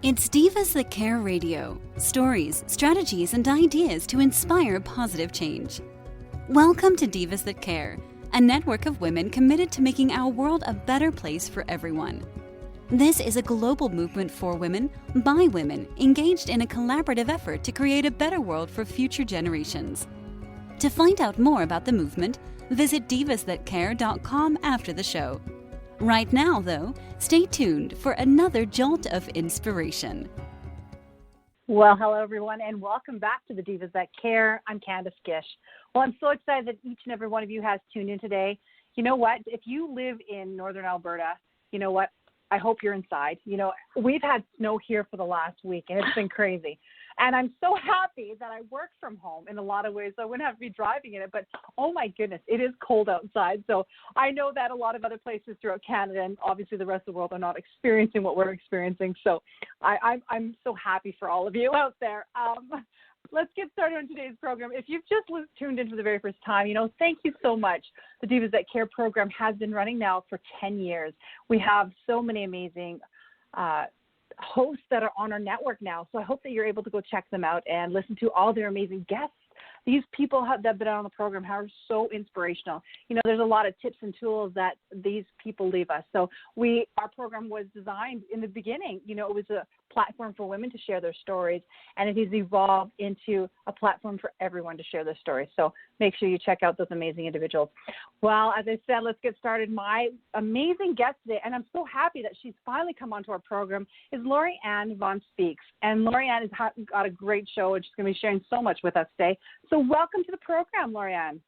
It's Divas That Care Radio. Stories, strategies, and ideas to inspire positive change. Welcome to Divas That Care, a network of women committed to making our world a better place for everyone. This is a global movement for women, by women, engaged in a collaborative effort to create a better world for future generations. To find out more about the movement, visit divasthatcare.com after the show. Right now, though, stay tuned for another jolt of inspiration. Well, hello, everyone, and welcome back to the Divas That Care. I'm Candace Gish. Well, I'm so excited that each and every one of you has tuned in today. You know what? If you live in northern Alberta, you know what? I hope you're inside. You know, we've had snow here for the last week, and it's been crazy. And I'm so happy that I work from home in a lot of ways, so I wouldn't have to be driving in it. But, oh, my goodness, it is cold outside. So I know that a lot of other places throughout Canada and obviously the rest of the world are not experiencing what we're experiencing. So I'm so happy for all of you out there. Let's get started on today's program. If you've just tuned in for the very first time, you know, thank you so much. The Divas That Care program has been running now for 10 years. We have so many amazing hosts that are on our network now. So I hope that you're able to go check them out and listen to all their amazing guests. These people that have been on the program are so inspirational. You know, there's a lot of tips and tools that these people leave us. So our program was designed in the beginning, you know, it was a platform for women to share their stories, and it has evolved into a platform for everyone to share their stories. So make sure you check out those amazing individuals. Well, as I said, let's get started. My amazing guest today, and I'm so happy that she's finally come onto our program, is Lorianne Vaughan Speaks. And Lorianne has got a great show, and she's going to be sharing so much with us today. So welcome to the program, Lorianne.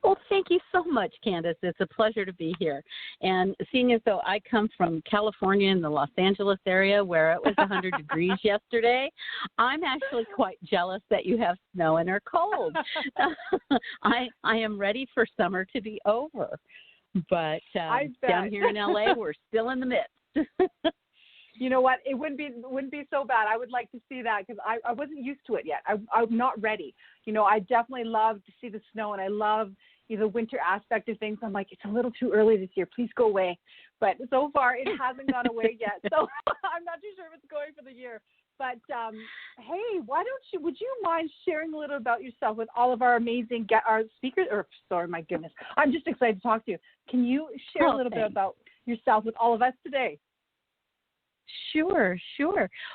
Well, thank you so much, Candace. It's a pleasure to be here. And seeing as though I come from California in the Los Angeles area where it was 100 degrees yesterday, I'm actually quite jealous that you have snow and are cold. I am ready for summer to be over. But down here in LA, we're still in the midst. You know what? It wouldn't be so bad. I would like to see that because I wasn't used to it yet. I'm not ready. You know, I definitely love to see the snow, and I love the winter aspect of things. I'm like, it's a little too early this year. Please go away. But so far, it hasn't gone away yet. So I'm not too sure if it's going for the year. But, hey, would you mind sharing a little about yourself with all of our amazing our speakers? My goodness. I'm just excited to talk to you. Can you share a little bit about yourself with all of us today? Sure.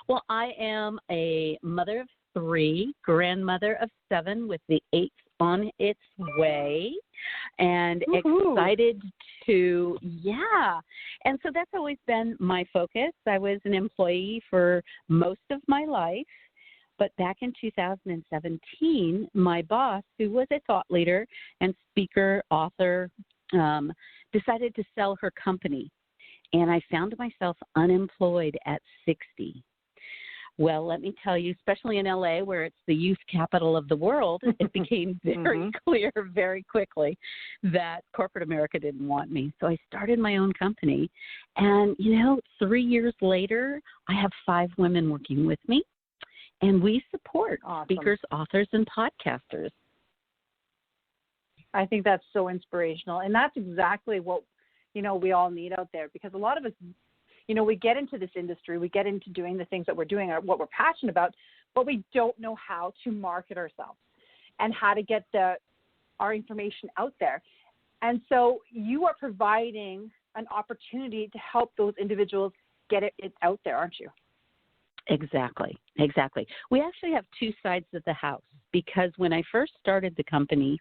Well, I am a mother of 3, grandmother of 7 with the 8th on its way, and excited to, And so that's always been my focus. I was an employee for most of my life, but back in 2017, my boss, who was a thought leader and speaker, author, decided to sell her company. And I found myself unemployed at 60. Well, let me tell you, especially in LA, where it's the youth capital of the world, it became very clear very quickly that corporate America didn't want me. So I started my own company. And, 3 years later, I have 5 women working with me. And we support speakers, authors, and podcasters. I think that's so inspirational. And that's exactly what we all need out there, because a lot of us, we get into this industry, we get into doing the things that we're doing, or what we're passionate about, but we don't know how to market ourselves and how to get our information out there. And so you are providing an opportunity to help those individuals get it out there, aren't you? Exactly. We actually have 2 sides of the house, because when I first started the company,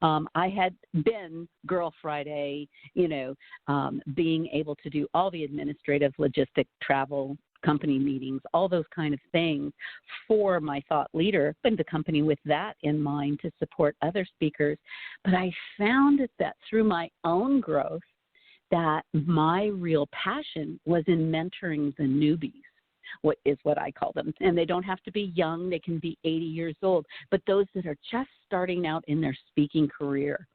I had been Girl Friday, being able to do all the administrative, logistic, travel, company meetings, all those kind of things for my thought leader, and the company with that in mind to support other speakers. But I found that through my own growth, that my real passion was in mentoring the newbies. What I call them. And they don't have to be young. They can be 80 years old. But those that are just starting out in their speaking career.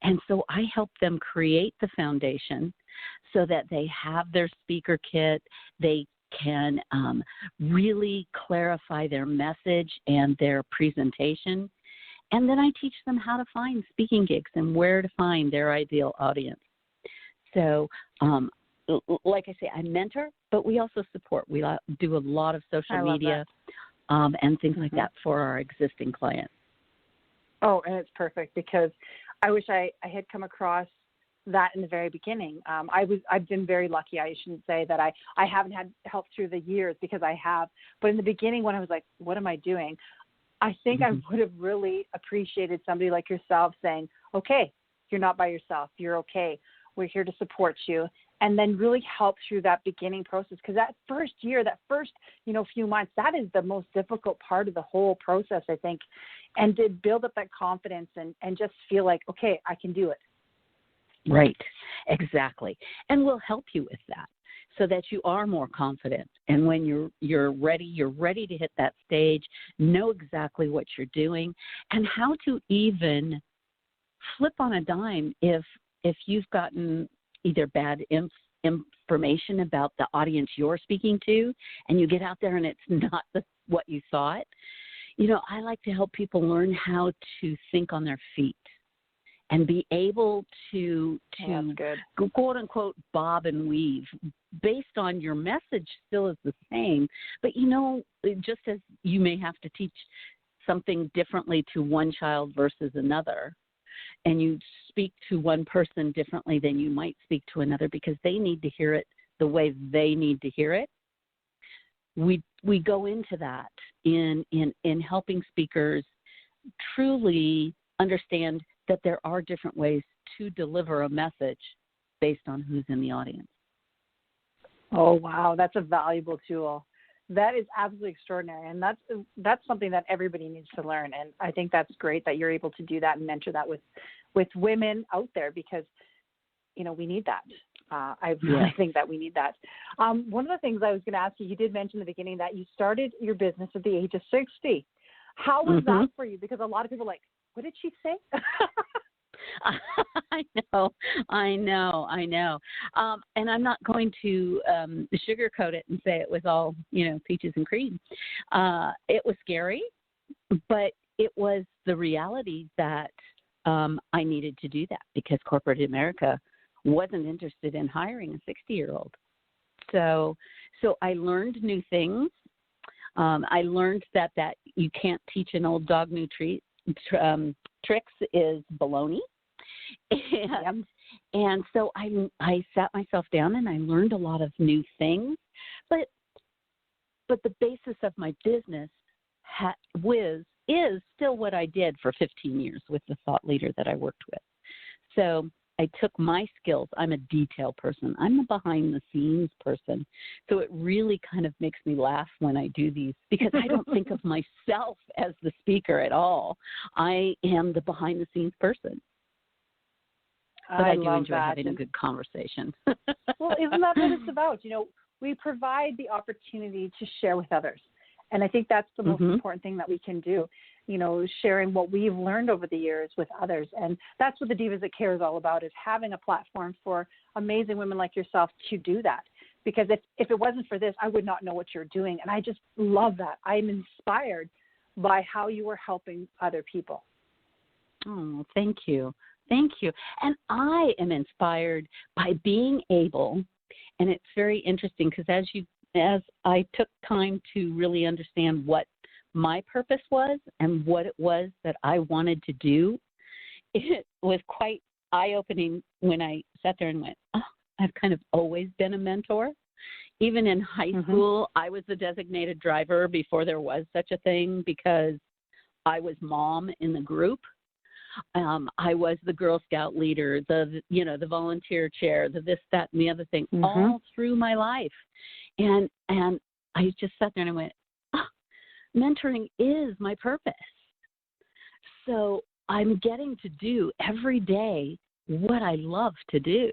And so I help them create the foundation so that they have their speaker kit. They can really clarify their message and their presentation. And then I teach them how to find speaking gigs and where to find their ideal audience. So like I say, I mentor, but we also support. We do a lot of social media and things like that for our existing clients. Oh, and it's perfect because I wish I had come across that in the very beginning. I've been very lucky. I shouldn't say that I haven't had help through the years, because I have. But in the beginning, when I was like, what am I doing? I think I would have really appreciated somebody like yourself saying, okay, you're not by yourself. You're okay. We're here to support you. And then really help through that beginning process. Because that first year, that first, few months, that is the most difficult part of the whole process, I think. And to build up that confidence and just feel like, okay, I can do it. Right. Exactly. And we'll help you with that so that you are more confident. And when you're ready to hit that stage, know exactly what you're doing and how to even flip on a dime if you've gotten either bad information about the audience you're speaking to, and you get out there and it's not what you thought. I like to help people learn how to think on their feet and be able to quote unquote bob and weave based on your message still is the same. But just as you may have to teach something differently to one child versus another, and you speak to one person differently than you might speak to another because they need to hear it the way they need to hear it. We go into that in helping speakers truly understand that there are different ways to deliver a message based on who's in the audience. Oh, wow. That's a valuable tool. That is absolutely extraordinary. And that's something that everybody needs to learn. And I think that's great that you're able to do that and mentor that with women out there, because, we need that. I really think that we need that. One of the things I was going to ask you, you did mention in the beginning that you started your business at the age of 60. How was that for you? Because a lot of people are like, what did she say? I know. And I'm not going to sugarcoat it and say it was all, peaches and cream. It was scary, but it was the reality that I needed to do that because corporate America wasn't interested in hiring a 60-year-old. So I learned new things. I learned that you can't teach an old dog new tricks is baloney. And so I sat myself down and I learned a lot of new things. But the basis of my business is still what I did for 15 years with the thought leader that I worked with. So I took my skills. I'm a detail person. I'm a behind-the-scenes person. So it really kind of makes me laugh when I do these because I don't think of myself as the speaker at all. I am the behind-the-scenes person. But I do enjoy having a good conversation. Well, isn't that what it's about? We provide the opportunity to share with others. And I think that's the most important thing that we can do, sharing what we've learned over the years with others. And that's what the Divas That Care is all about, is having a platform for amazing women like yourself to do that. Because if it wasn't for this, I would not know what you're doing. And I just love that. I'm inspired by how you are helping other people. Oh, thank you. Thank you. And I am inspired by being able, and it's very interesting because as I took time to really understand what my purpose was and what it was that I wanted to do, it was quite eye-opening when I sat there and went, I've kind of always been a mentor. Even in high school, I was the designated driver before there was such a thing because I was mom in the group. I was the Girl Scout leader, the volunteer chair, the this, that, and the other thing, all through my life. And I just sat there and I went, mentoring is my purpose. So I'm getting to do every day what I love to do.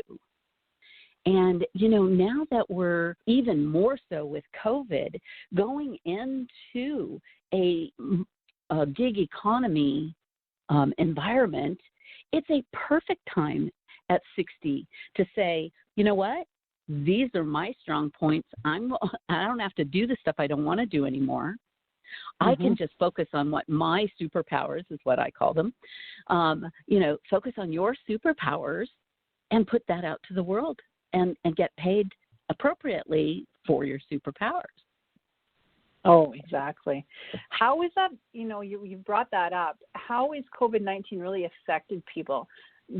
And, now that we're even more so with COVID, going into a gig economy environment, it's a perfect time at 60 to say, you know what? These are my strong points. I don't have to do the stuff I don't want to do anymore. I can just focus on what my superpowers is what I call them. Focus on your superpowers and put that out to the world and get paid appropriately for your superpowers. Oh, exactly. How is that, you brought that up. How is COVID-19 really affected people?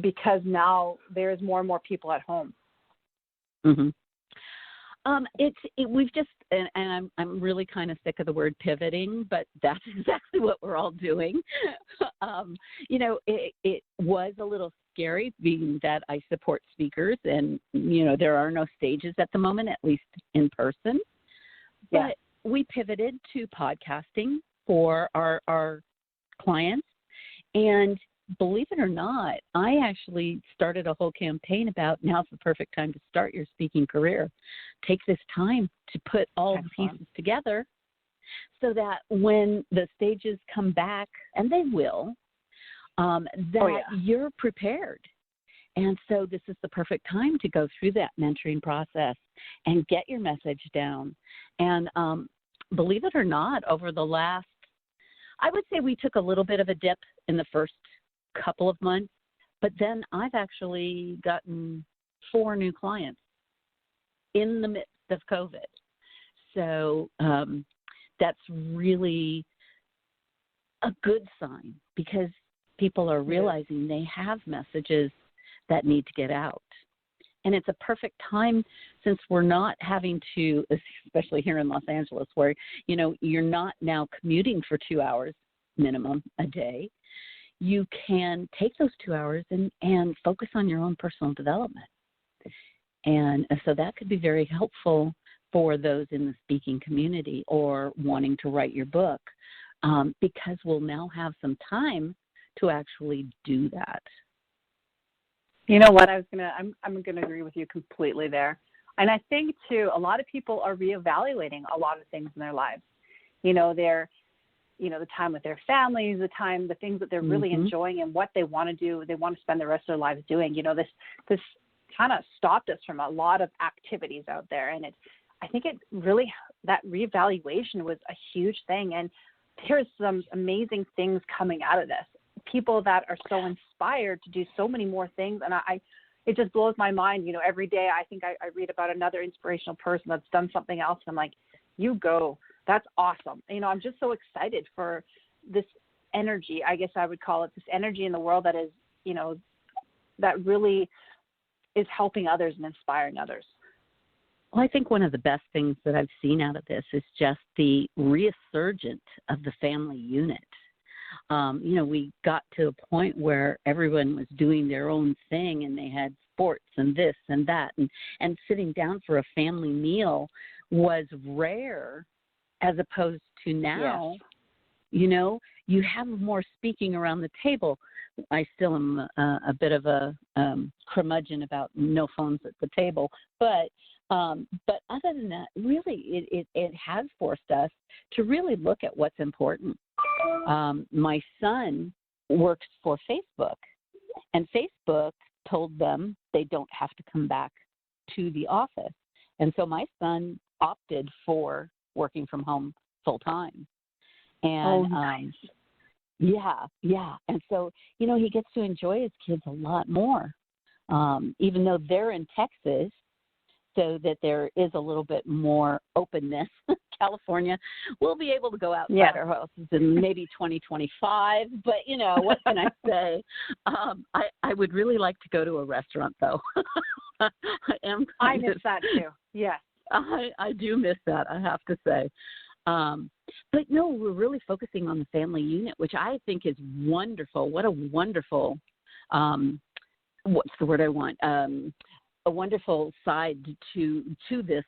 Because now there's more and more people at home. Mm-hmm. We've just, and I'm really kind of sick of the word pivoting, but that's exactly what we're all doing. It was a little scary, being that I support speakers, and there are no stages at the moment, at least in person. Yeah. But we pivoted to podcasting for our clients, and believe it or not, I actually started a whole campaign about now's the perfect time to start your speaking career. Take this time to put all the pieces together so that when the stages come back, and they will, you're prepared. And so this is the perfect time to go through that mentoring process and get your message down. And believe it or not, over the last, I would say we took a little bit of a dip in the first couple of months, but then I've actually gotten 4 new clients in the midst of COVID. So that's really a good sign, because people are realizing they have messages that need to get out. And it's a perfect time, since we're not having to, especially here in Los Angeles, where, you're not now commuting for 2 hours minimum a day. You can take those 2 hours and focus on your own personal development. And so that could be very helpful for those in the speaking community or wanting to write your book, because we'll now have some time to actually do that. You know what? I'm going to agree with you completely there. And I think, too, a lot of people are reevaluating a lot of things in their lives. The time with their families, the things that they're really enjoying and what they want to do, they want to spend the rest of their lives doing. This kind of stopped us from a lot of activities out there. And I think that reevaluation was a huge thing. And there's some amazing things coming out of this. People that are so inspired to do so many more things. And it just blows my mind. Every day I think I read about another inspirational person that's done something else. And I'm like, you go. That's awesome. I'm just so excited for this energy, I guess I would call it, this energy in the world that is, that really is helping others and inspiring others. Well, I think one of the best things that I've seen out of this is just the resurgence of the family unit. We got to a point where everyone was doing their own thing, and they had sports and this and that, and sitting down for a family meal was rare, as opposed to now. Yes. You have more speaking around the table. I still am a bit of a curmudgeon about no phones at the table, but other than that, really, it has forced us to really look at what's important. My son works for Facebook, and Facebook told them they don't have to come back to the office. And so my son opted for working from home full time. And nice. Yeah. And so, he gets to enjoy his kids a lot more, even though they're in Texas, so that there is a little bit more openness. California, we'll be able to go outside our houses in maybe 2025, but what can I say? I would really like to go to a restaurant, though. I miss that too. Yes. I do miss that, I have to say. But no, we're really focusing on the family unit, which I think is wonderful. What a wonderful, what's the word I want? A wonderful side to this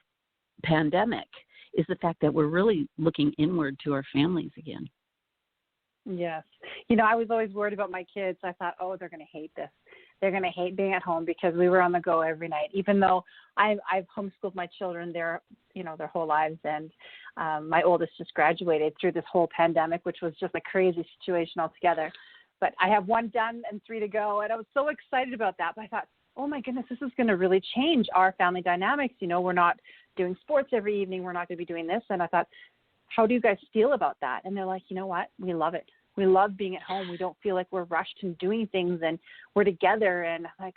pandemic is the fact that we're really looking inward to our families again. Yes. I was always worried about my kids. I thought, they're going to hate this. They're going to hate being at home, because we were on the go every night, even though I've homeschooled my children their whole lives. And my oldest just graduated through this whole pandemic, which was just a crazy situation altogether. But I have 1 done and 3 to go. And I was so excited about that. But I thought, oh my goodness, this is going to really change our family dynamics. We're not doing sports every evening. We're not going to be doing this. And I thought, how do you guys feel about that? And they're like, you know what? We love it. We love being at home. We don't feel like we're rushed and doing things, and we're together. And I'm like,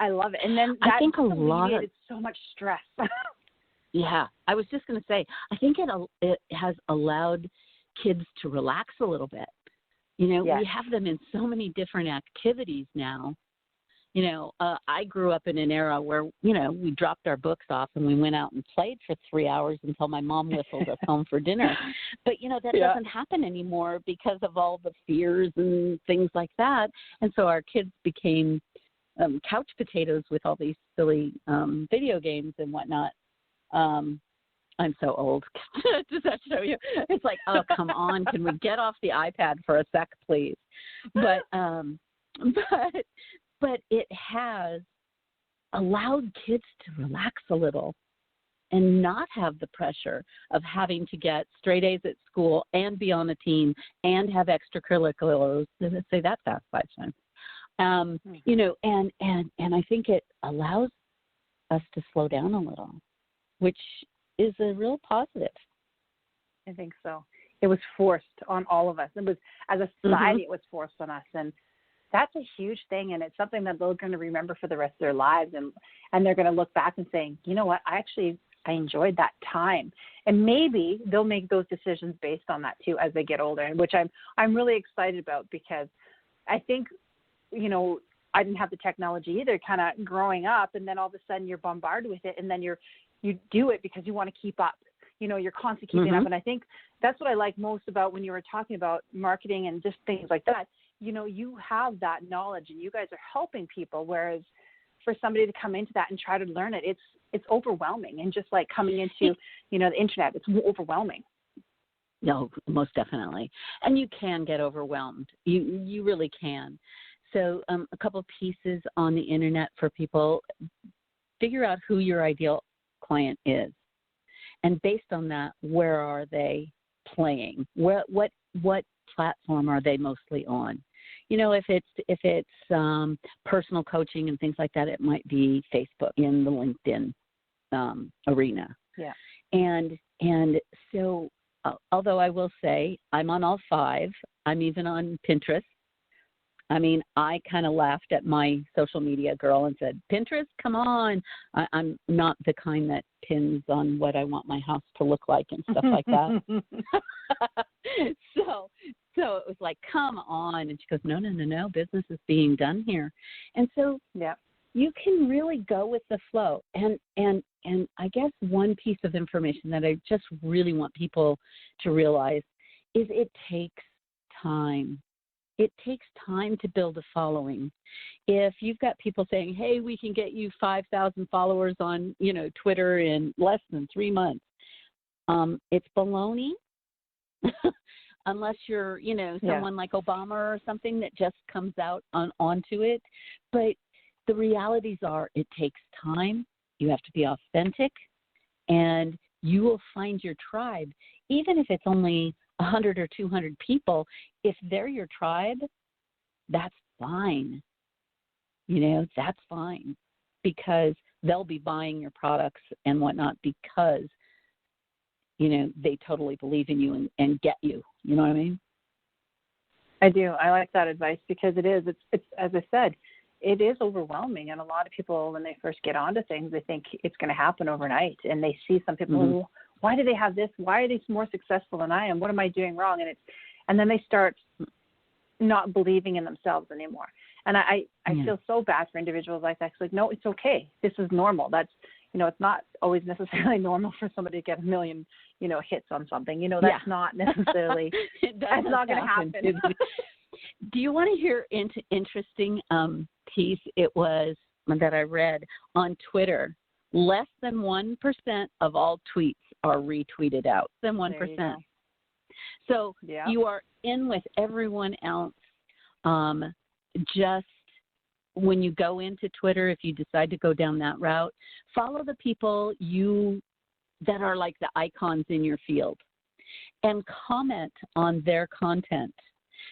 I love it. And then I think a lot of so much stress. Yeah, I was just going to say, I think it has allowed kids to relax a little bit. You know, Yes. we have them in so many different activities now. You know, I grew up in an era where, you know, we dropped our books off and we went out and played for 3 hours until my mom whistled us home for dinner. But, you know, that doesn't happen anymore because of all the fears and things like that. And so our kids became couch potatoes with all these silly video games and whatnot. I'm so old. Does that show you? It's like, oh, come on. Can we get off the iPad for a sec, please? But it has allowed kids to relax a little and not have the pressure of having to get straight A's at school and be on a team and have extracurriculars. Let's say that fast 5 times. You know, and I think it allows us to slow down a little, which is a real positive. I think so. It was forced on all of us. It was, as a society, it was forced on us. And that's a huge thing. And it's something that they're going to remember for the rest of their lives. And they're going to look back and say, you know what, I enjoyed that time. And maybe they'll make those decisions based on that too as they get older, which I'm really excited about, because I think, you know, I didn't have the technology either kind of growing up, and then all of a sudden you're bombarded with it, and then you do it because you want to keep up. You know, you're constantly keeping up. And I think that's what I like most about when you were talking about marketing and just things like that. You know, you have that knowledge and you guys are helping people, whereas for somebody to come into that and try to learn it, it's overwhelming. And just like coming into, you know, the internet, it's overwhelming. No, most definitely. And you can get overwhelmed. You really can. So a couple pieces on the internet for people: figure out who your ideal client is, and based on that, where are they playing? What platform are they mostly on? You know, if it's personal coaching and things like that, it might be Facebook in the LinkedIn arena. Yeah. And so, although I will say I'm on all 5, I'm even on Pinterest. I mean, I kind of laughed at my social media girl and said, Pinterest, come on. I'm not the kind that pins on what I want my house to look like and stuff like that. So it was like, come on. And she goes, no, business is being done here. And so you can really go with the flow. And I guess one piece of information that I just really want people to realize is it takes time. It takes time to build a following. If you've got people saying, hey, we can get you 5,000 followers on, you know, Twitter in less than 3 months, it's baloney. Unless you're, you know, someone like Obama or something that just comes out onto it. But the realities are it takes time. You have to be authentic, and you will find your tribe, even if it's only 100 or 200 people. If they're your tribe, that's fine. You know, that's fine, because they'll be buying your products and whatnot because, you know, they totally believe in you and get you. You know what I mean? I do. I like that advice, because it's as I said, it is overwhelming. And a lot of people, when they first get onto things, they think it's going to happen overnight. And they see some people, why do they have this? Why are they more successful than I am? What am I doing wrong? And then they start not believing in themselves anymore. And I feel so bad for individuals like that. It's like, no, it's okay. This is normal. That's, you know, it's not always necessarily normal for somebody to get 1 million, you know, hits on something. You know, that's not necessarily, that's not going to happen. Do you want to hear interesting piece? It was that I read on Twitter. Less than 1% of all tweets are retweeted out. Less than 1%. So you are in with everyone else. Just when you go into Twitter, if you decide to go down that route, follow the people that are like the icons in your field, and comment on their content,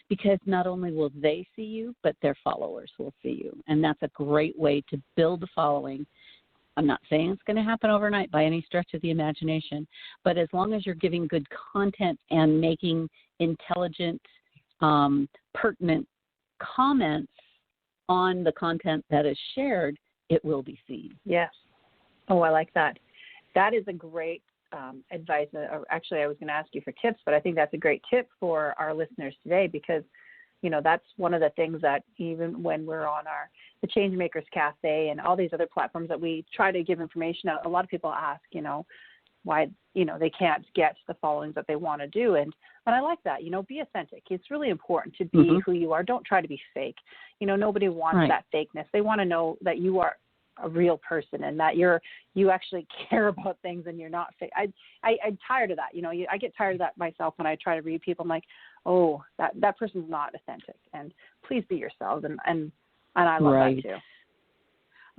because not only will they see you, but their followers will see you. And that's a great way to build a following. I'm not saying it's going to happen overnight by any stretch of the imagination, but as long as you're giving good content and making intelligent, pertinent comments on the content that is shared, it will be seen. Yes. Oh, I like that. That is a great advice. Actually, I was going to ask you for tips, but I think that's a great tip for our listeners today because, that's one of the things that even when we're on the Changemakers Cafe and all these other platforms that we try to give information out, a lot of people ask, why, they can't get the followings that they want to do. And I like that, be authentic. It's really important to be who you are. Don't try to be fake. Nobody wants that fakeness. They want to know that you are a real person and that you actually care about things and you're not fake. I'm tired of that. I get tired of that myself when I try to read people. I'm like, oh, that person's not authentic. And please be yourselves. And I love that too.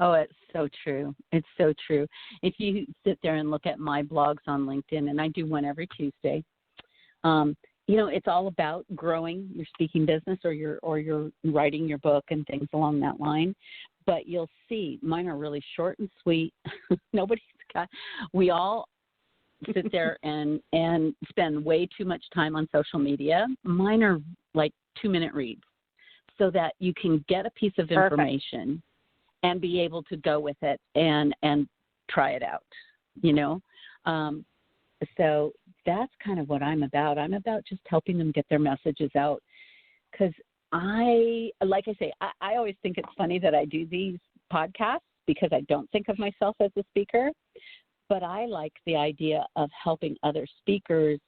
Oh, it's so true. It's so true. If you sit there and look at my blogs on LinkedIn, and I do one every Tuesday, it's all about growing your speaking business or you're writing your book and things along that line. But you'll see mine are really short and sweet. We all sit there and spend way too much time on social media. Mine are like 2-minute reads so that you can get a piece of information and be able to go with it and try it out, So that's kind of what I'm about. I'm about just helping them get their messages out because I always think it's funny that I do these podcasts because I don't think of myself as a speaker, but I like the idea of helping other speakers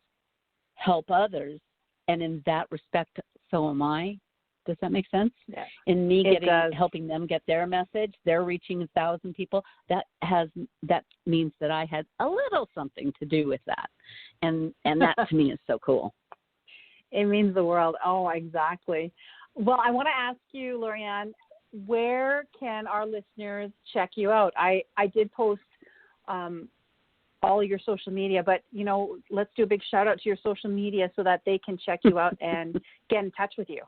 help others. And in that respect, so am I. Does that make sense? Yeah. In me helping them get their message, they're reaching 1,000 people. That means that I had a little something to do with that. And that to me is so cool. It means the world. Oh, exactly. Well, I want to ask you, Lorianne, where can our listeners check you out? I did post all your social media, but, let's do a big shout out to your social media so that they can check you out and get in touch with you.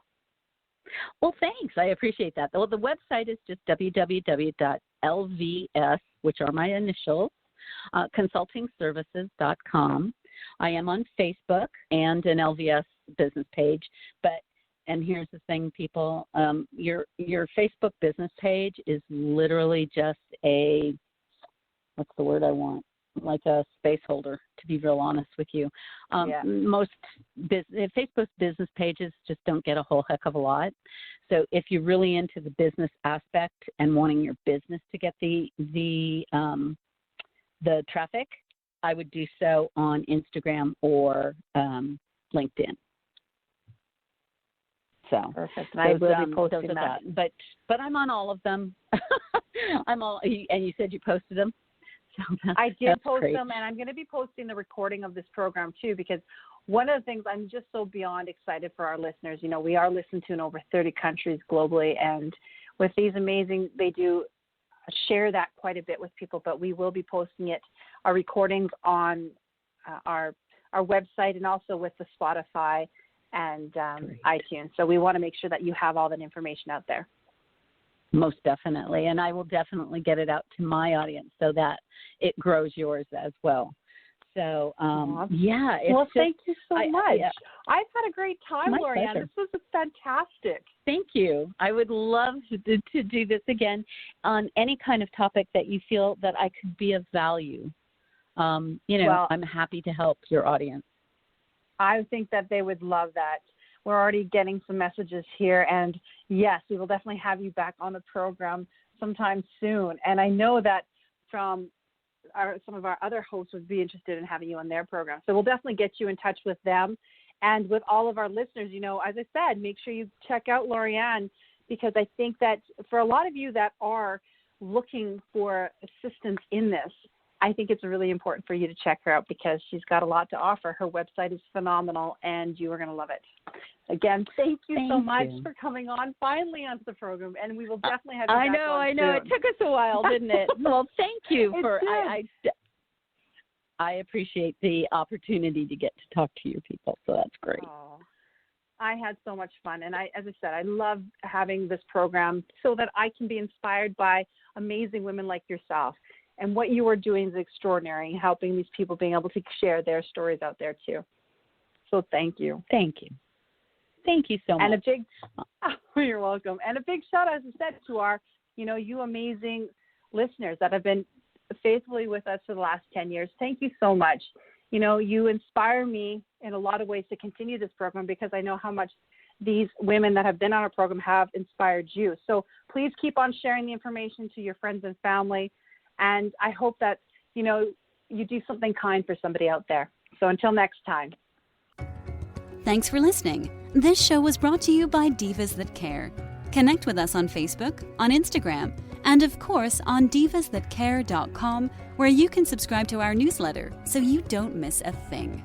Well, thanks. I appreciate that. Well, the website is just www.lvs, which are my initials, consultingservices.com. I am on Facebook and an LVS business page, and here's the thing, people, your Facebook business page is literally just what's the word I want? Like a space holder, to be real honest with you. Most Facebook's business pages just don't get a whole heck of a lot. So if you're really into the business aspect and wanting your business to get the traffic, I would do so on Instagram or LinkedIn. So perfect. And I will be posting that. But I'm on all of them. And you said you posted them. So I did post great. them, and I'm going to be posting the recording of this program too, because one of the things I'm just so beyond excited for our listeners. We are listened to in over 30 countries globally, and with these amazing, they do share that quite a bit with people. But we will be posting our recordings on our website and also with the Spotify and iTunes. So we want to make sure that you have all that information out there. Most definitely. And I will definitely get it out to my audience so that it grows yours as well. So, yeah. Thank you so much. I've had a great time, My Lorianne. pleasure. This was fantastic. Thank you. I would love to do this again on any kind of topic that you feel that I could be of value. I'm happy to help your audience. I think that they would love that. We're already getting some messages here, and yes, we will definitely have you back on the program sometime soon. And I know that from some of our other hosts would be interested in having you on their program. So we'll definitely get you in touch with them. And with all of our listeners, as I said, make sure you check out Lorianne, because I think that for a lot of you that are looking for assistance in this, I think it's really important for you to check her out because she's got a lot to offer. Her website is phenomenal, and you are going to love it. Again, thank you so much for coming on finally onto the program, and we will definitely have you back on I know. soon. It took us a while, didn't it? Well, thank you I appreciate the opportunity to get to talk to your people, so that's great. Oh, I had so much fun, and as I said, I love having this program so that I can be inspired by amazing women like yourself. And what you are doing is extraordinary, helping these people being able to share their stories out there too. So thank you. Thank you. Thank you so much. And you're welcome. And a big shout out, as I said, to our, you amazing listeners that have been faithfully with us for the last 10 years. Thank you so much. You know, you inspire me in a lot of ways to continue this program because I know how much these women that have been on our program have inspired you. So please keep on sharing the information to your friends and family. And I hope that, you know, you do something kind for somebody out there. So until next time. Thanks for listening. This show was brought to you by Divas That Care. Connect with us on Facebook, on Instagram, and of course on divasthatcare.com, where you can subscribe to our newsletter so you don't miss a thing.